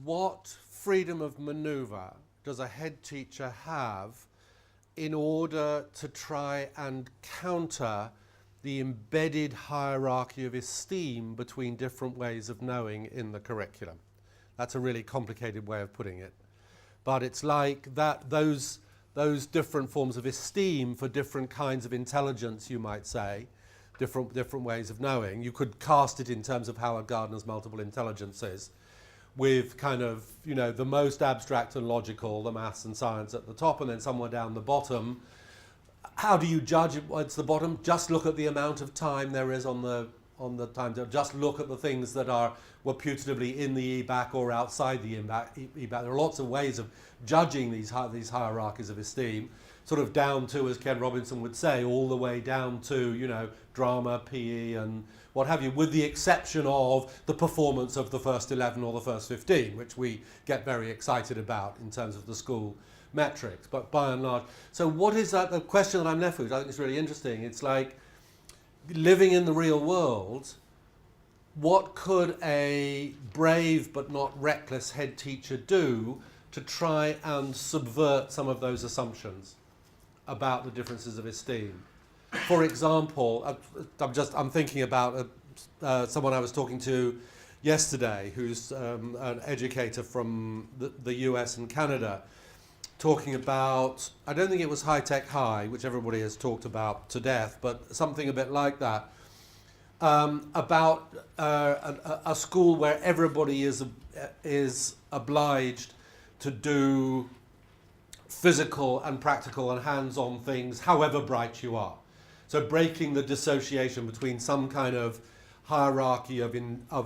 what freedom of maneuver does a head teacher have in order to try and counter the embedded hierarchy of esteem between different ways of knowing in the curriculum? That's a really complicated way of putting it. But it's like that those different forms of esteem for different kinds of intelligence, you might say, different ways of knowing. You could cast it in terms of Howard Gardner's multiple intelligences, with kind of, you know, the most abstract and logical, the maths and science at the top, and then somewhere down the bottom. How do you judge what's the bottom? Just look at the amount of time there is on the time. Just look at the things that were putatively in the EBAC or outside the EBAC. There are lots of ways of judging these hierarchies of esteem, sort of down to, as Ken Robinson would say, all the way down to, you know, drama, PE, and what have you, with the exception of the performance of the first 11 or the first 15, which we get very excited about in terms of the school metrics. But by and large, so what is that? The question that I'm left with, I think is really interesting. It's like, living in the real world, what could a brave but not reckless head teacher do to try and subvert some of those assumptions about the differences of esteem? For example, I'm thinking about someone I was talking to yesterday who's an educator from the US and Canada, talking about, I don't think it was High Tech High, which everybody has talked about to death, but something a bit like that, about a school where everybody is obliged to do physical and practical and hands-on things, however bright you are. So breaking the dissociation between some kind of hierarchy of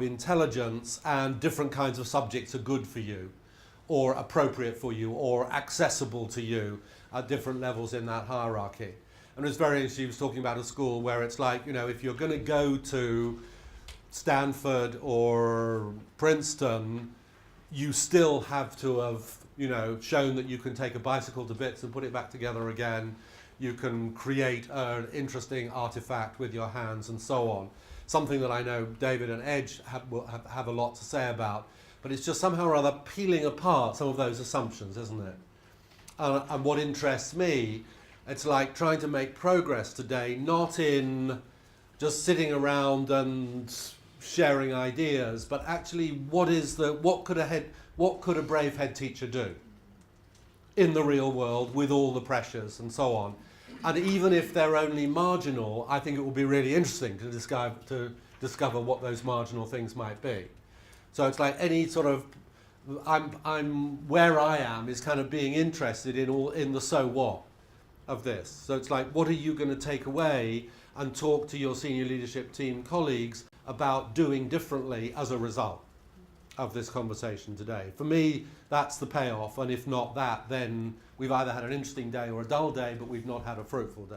intelligence and different kinds of subjects are good for you, or appropriate for you, or accessible to you at different levels in that hierarchy. And it was very interesting. He was talking about a school where it's like, you know, if you're going to go to Stanford or Princeton, you still have to have, you know, shown that you can take a bicycle to bits and put it back together again. You can create an interesting artifact with your hands and so on. Something that I know David and Edge have a lot to say about. But it's just somehow or other peeling apart some of those assumptions, isn't it? And what interests me, it's like trying to make progress today, not in just sitting around and sharing ideas, but actually what could a brave head teacher do in the real world with all the pressures and so on? And even if they're only marginal, I think it will be really interesting to discover what those marginal things might be. So it's like any sort of, I'm where I am is kind of being interested in the so what of this. So it's like, what are you going to take away and talk to your senior leadership team colleagues about doing differently as a result of this conversation today? For me, that's the payoff, and if not that, then we've either had an interesting day or a dull day, but we've not had a fruitful day.